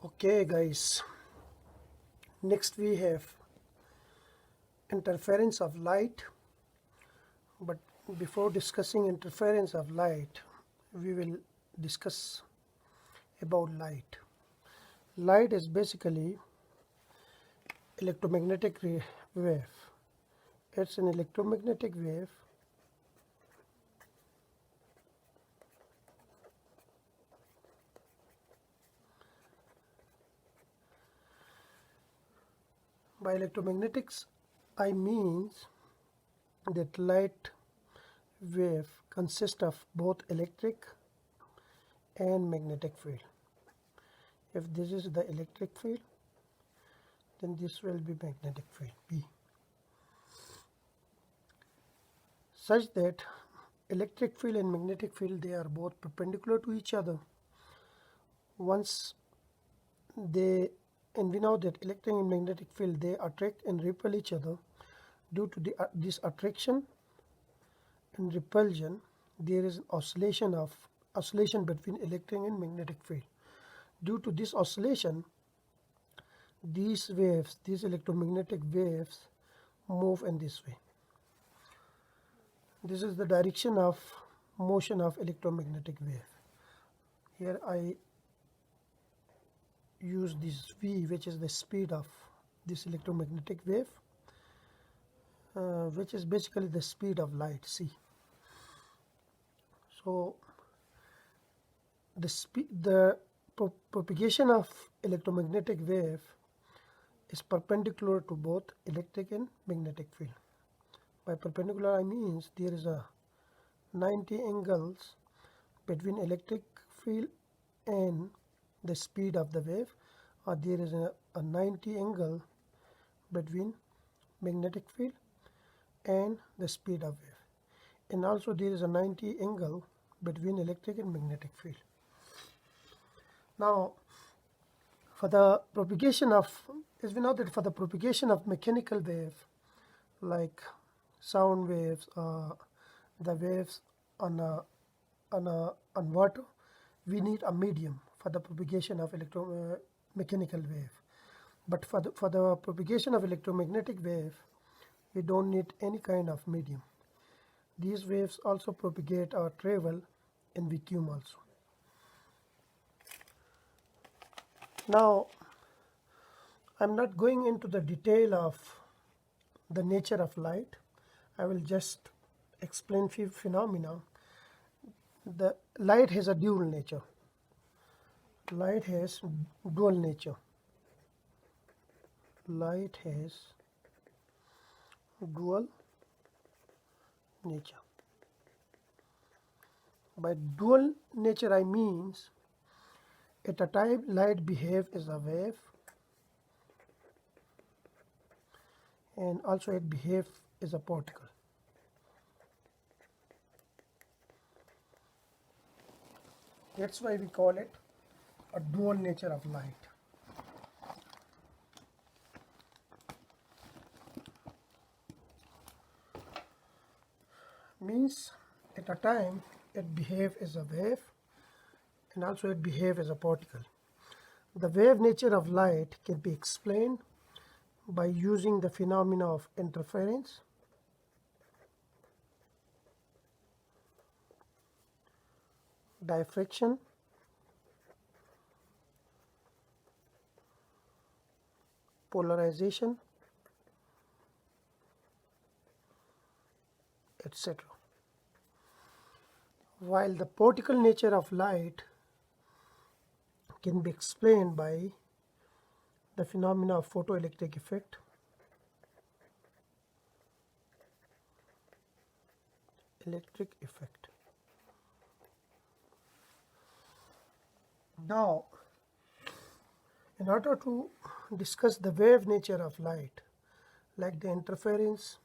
Okay, guys, next we have interference of light. But before discussing interference of light, we will discuss about light. Light is basically electromagnetic wave. It's an electromagnetic wave by electromagnetics I means that light wave consists of both electric and magnetic field. If this is the electric field, then this will be magnetic field B, such that electric field and magnetic field, they are both perpendicular to each other. Once they, and we know that electric and magnetic field, they attract and repel each other. Due to this attraction and repulsion, there is oscillation between electric and magnetic field. Due to this oscillation, these waves, these electromagnetic waves, move in this way. This is the direction of motion of electromagnetic wave. Here I use this v, which is the speed of this electromagnetic wave, which is basically the speed of light, c. So the propagation of electromagnetic wave is perpendicular to both electric and magnetic field. By perpendicular I means there is a 90 angles between electric field and the speed of the wave, or there is a 90 angle between magnetic field and the speed of wave, and also there is a 90 angle between electric and magnetic field. Now for the propagation of, as we know that for the propagation of mechanical wave like sound waves, the waves on water, we need a medium for the propagation of mechanical wave. But for the propagation of electromagnetic wave, we don't need any kind of medium. These waves also propagate or travel in vacuum also. Now I'm not going into the detail of the nature of light. I will just explain few phenomena. The light has a dual nature. Light has dual nature. Light has dual nature. By dual nature I means at a time light behave as a wave, and also it behave as a particle. That's why we call it a dual nature of light. Means at a time it behave as a wave and also it behave as a particle. The wave nature of light can be explained by using the phenomena of interference, diffraction, polarization, etc. While the particle nature of light can be explained by the phenomena of photoelectric effect, electric effect. Now, in order to discuss the wave nature of light, like the interference,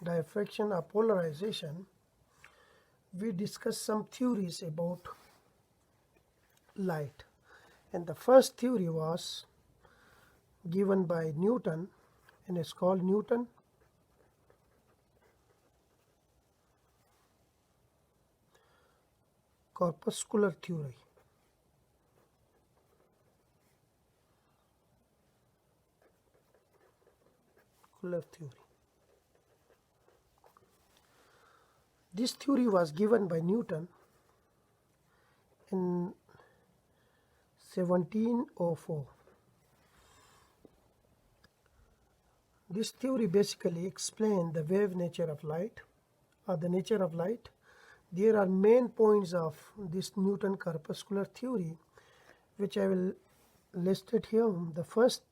diffraction, or polarization, we discuss some theories about light. And the first theory was given by Newton, and it's called Newton corpuscular theory. corpuscular theory. This theory was given by Newton in 1704. This theory basically explains the wave nature of light, or the nature of light. There are main points of this Newton corpuscular theory, which I will list it here. The first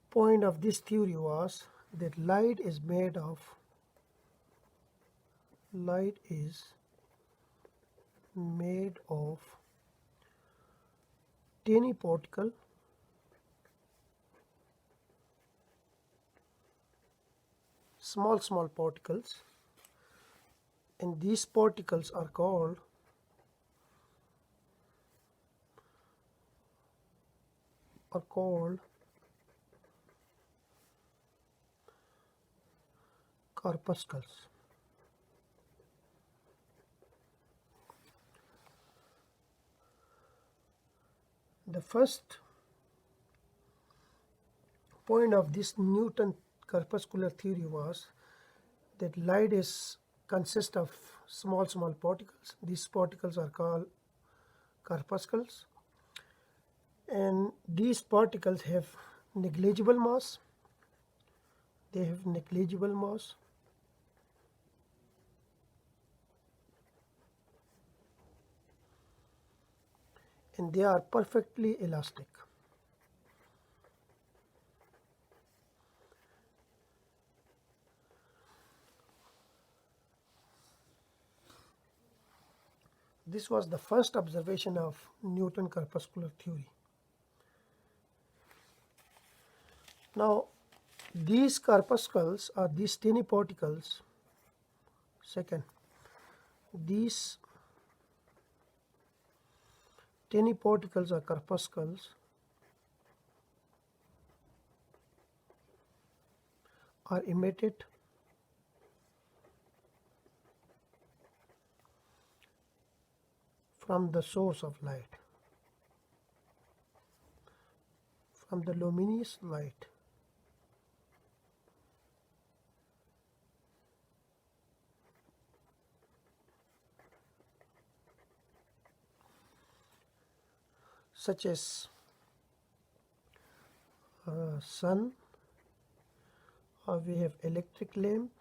point of this theory was that light is made of tiny particle small particles, and these particles are called corpuscles. The first point of this Newton corpuscular theory was that light consists of small particles. These particles are called corpuscles, and these particles have negligible mass. They have negligible mass, and they are perfectly elastic. This was the first observation of Newton corpuscular theory. Now, these corpuscles are these tiny particles. Second, these tiny particles or corpuscles are emitted from the source of light, from the luminous light. Such as sun, or we have electric lamp,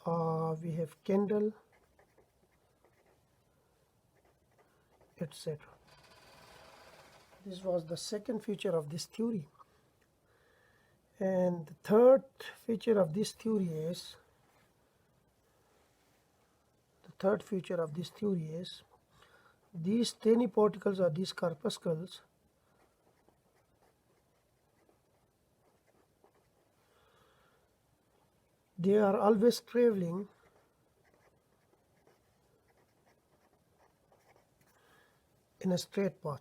or we have candle, etc. This was the second feature of this theory. And the third feature of this theory is these tiny particles or these corpuscles they are always traveling in a straight path.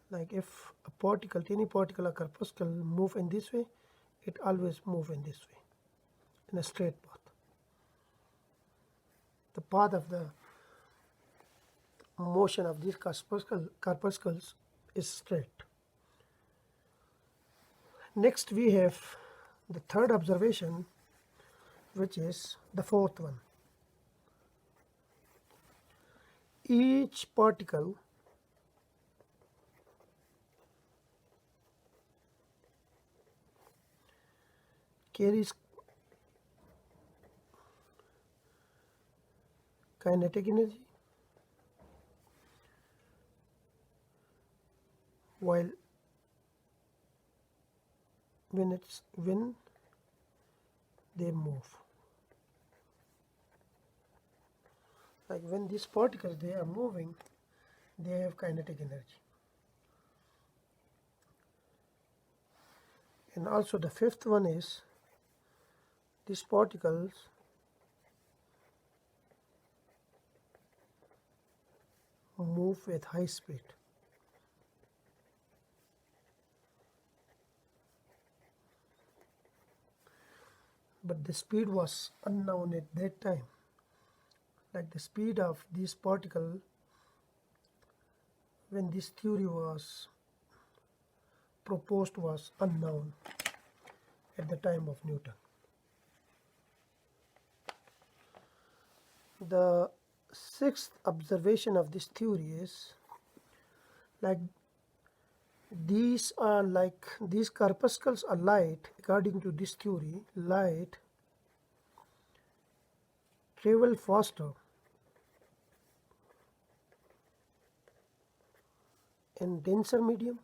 Like if a tiny particle or corpuscle move in this way, it always move in this way, in a straight path. The path of the motion of these corpuscles is straight. Next we have the third observation, which is the fourth one. Each particle carries kinetic energy, while when they move. Like when these particles they are moving, they have kinetic energy. And also the fifth one is these particles move with high speed. but the speed was unknown at that time. Like the speed of this particle when this theory was proposed was unknown at the time of Newton. The sixth observation of this theory is like these corpuscles are light. According to this theory, light travel faster in denser medium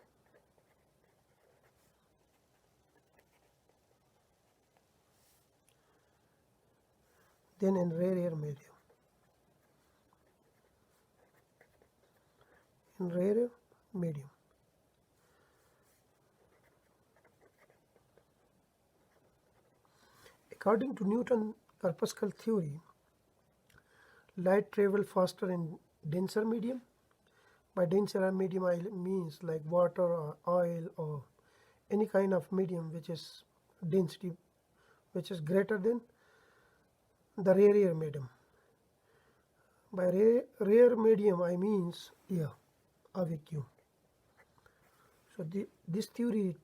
than in rarer medium. In rarer medium. According to Newton corpuscle theory, light travel faster in denser medium. By denser medium I means like water or oil or any kind of medium which is density which is greater than the rarer medium. By rare medium I means air, a vacuum. So this theory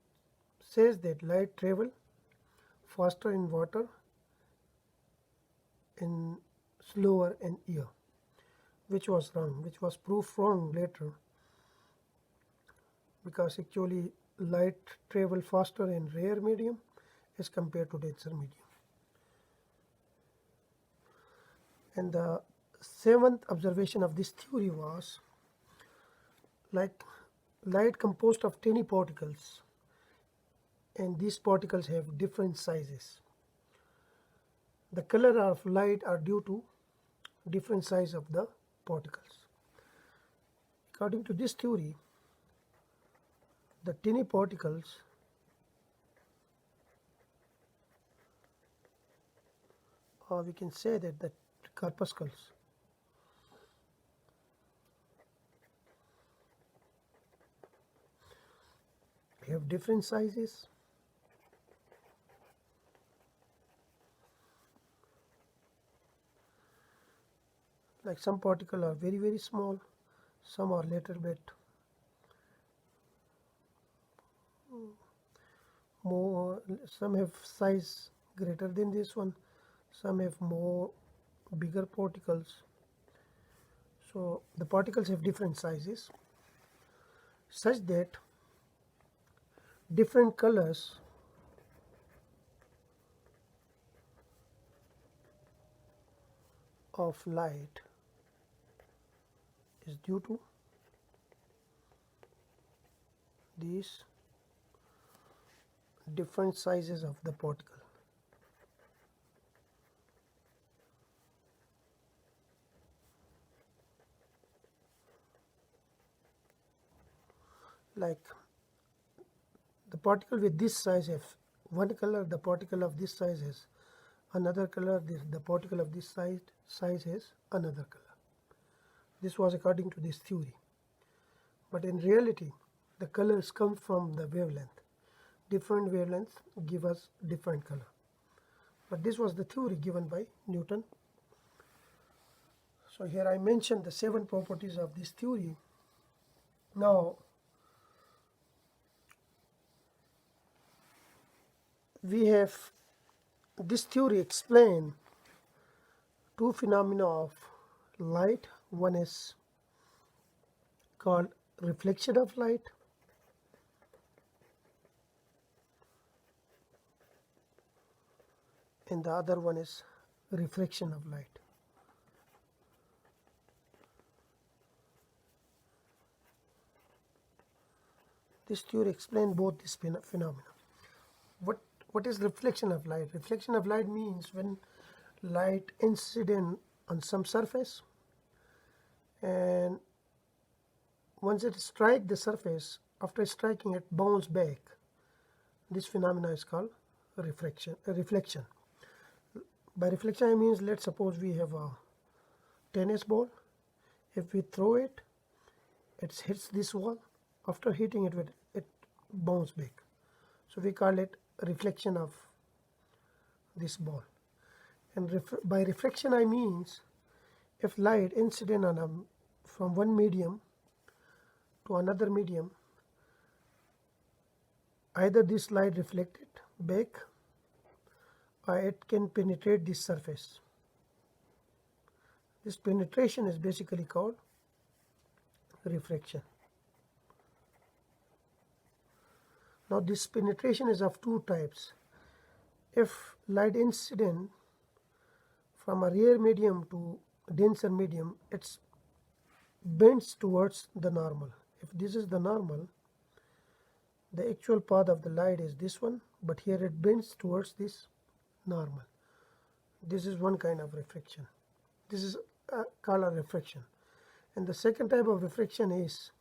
says that light travel faster in water and slower in air, which was wrong, which was proved wrong later, because actually light travel faster in rare medium as compared to denser medium. And the seventh observation of this theory was like light composed of tiny particles, and these particles have different sizes. The color of light are due to different size of the particles. According to this theory, the tiny particles or we can say that the corpuscles have different sizes. Like some particles are very small, some are little bit more, some have size greater than this one, some have more bigger particles. So the particles have different sizes such that different colors of light is due to these different sizes of the particle. Like the particle with this size have one color, the particle of this size has another color, the particle of this size has another color. This was according to this theory. But in reality, the colors come from the wavelength. Different wavelengths give us different color. But this was the theory given by Newton. So here I mentioned the 7 properties of this theory. Now we have this theory explain 2 phenomena of light. One is called reflection of light, and the other one is refraction of light. This theory explains both these phenomena. What is reflection of light? Reflection of light means when light incident on some surface, and once it strikes the surface, after striking it bounce back. This phenomena is called reflection. By reflection I means, let's suppose we have a tennis ball. If we throw it, it hits this wall. After hitting it, it bounce back. So we call it reflection of this ball. And by refraction I means if light incident from one medium to another medium, either this light reflected back or it can penetrate this surface. This penetration is basically called refraction. Now this penetration is of two types. If light incident from a rare medium to denser medium, it bends towards the normal. If this is the normal, the actual path of the light is this one, but here it bends towards this normal. This is one kind of refraction. This is called a refraction. And the second type of refraction is,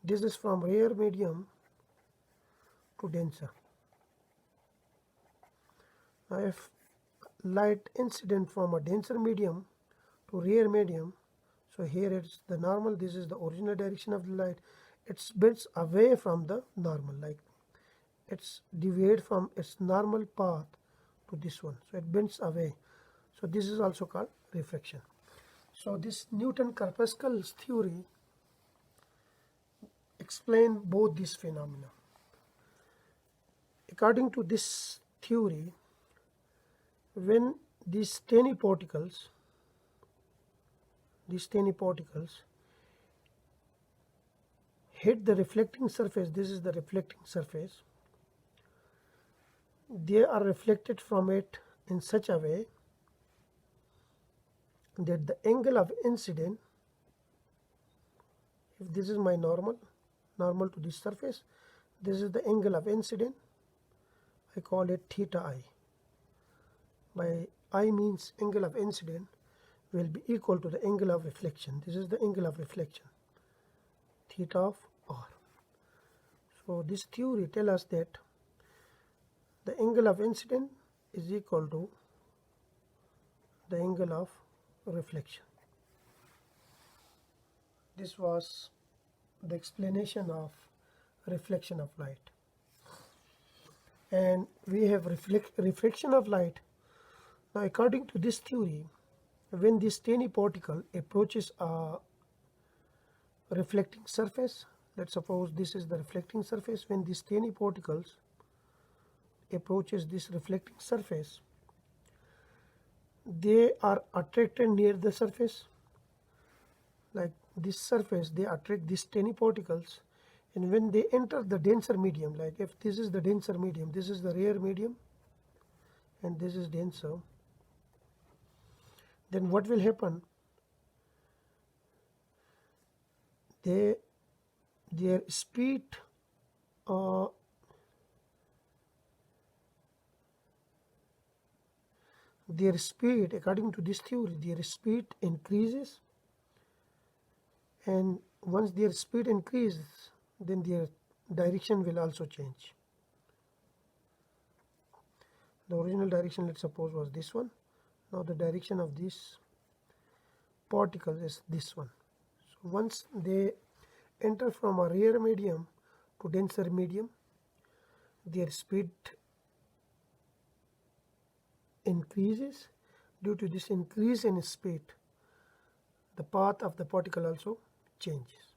this is from rare medium to denser. Now if light incident from a denser medium to rare medium, so here it's the normal, this is the original direction of the light, it bends away from the normal, like it's deviate from its normal path to this one, so it bends away. So this is also called refraction. So this Newton-Corpuscles theory explain both these phenomena. According to this theory, when these tiny particles hit the reflecting surface, this is the reflecting surface, they are reflected from it in such a way that the angle of incident, if this is my normal to this surface, this is the angle of incident, I call it theta I. By I means angle of incident will be equal to the angle of reflection. This is the angle of reflection, theta of r. So this theory tells us that the angle of incident is equal to the angle of reflection. This was the explanation of reflection of light. And we have refraction of light. Now according to this theory, when this tiny particle approaches a reflecting surface, let's suppose this is the reflecting surface, when these tiny particles approaches this reflecting surface, they are attracted near the surface, like this surface, they attract these tiny particles, and when they enter the denser medium, like if this is the denser medium, this is the rare medium and this is denser, then what will happen? Their speed according to this theory, their speed increases, and once their speed increases, then their direction will also change. The original direction, let's suppose, was this one. Now the direction of this particle is this one. So once they enter from a rare medium to denser medium, their speed increases. Due to this increase in speed, the path of the particle also changes.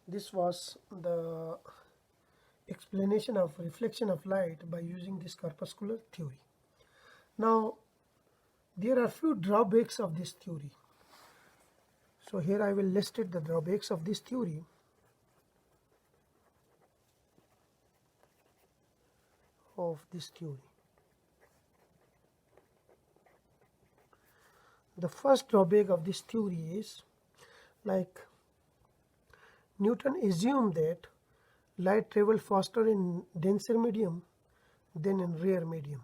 This was the explanation of reflection of light by using this corpuscular theory. Now there are few drawbacks of this theory. So here I will list the drawbacks of this theory. The first drawback of this theory is, like, Newton assumed that light travels faster in denser medium than in rare medium,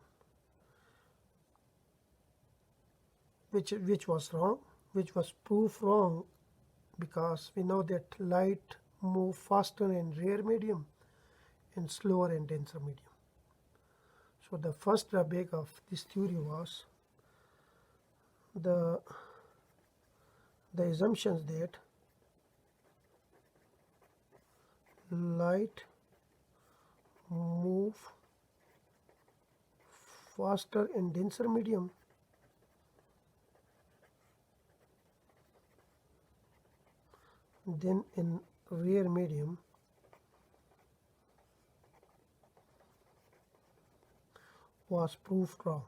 which was wrong, which was proved wrong, because we know that light moves faster in rare medium and slower in denser medium. So the first drawback of this theory was the assumptions that light move faster in denser medium than in rare medium was proved wrong.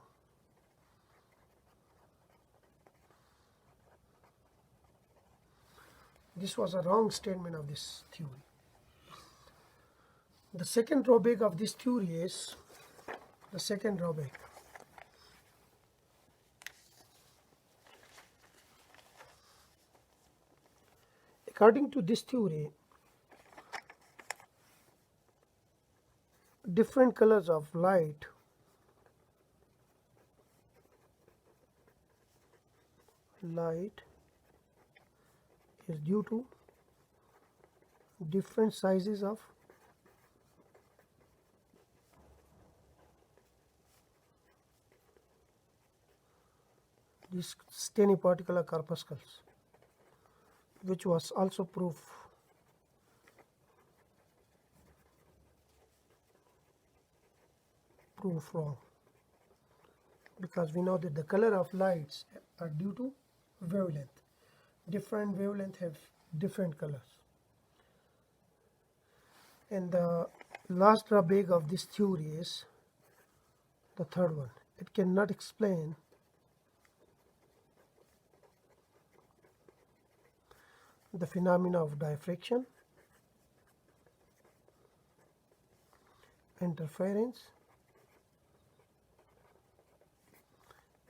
This was a wrong statement of this theory. The second drawback of this theory is the second drawback. According to this theory, different colors of light is due to different sizes of these tiny particular corpuscles, which was also proved wrong, because we know that the color of lights are due to wavelength. Different wavelength have different colors. And the last drawback of this theory is the third one. It cannot explain the phenomena of diffraction, interference,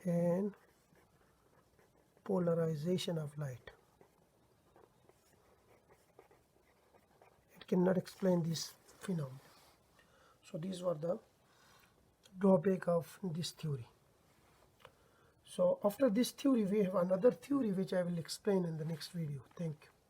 and polarization of light. It cannot explain this phenomenon. So these were the drawback of this theory. So after this theory, we have another theory which I will explain in the next video. Thank you.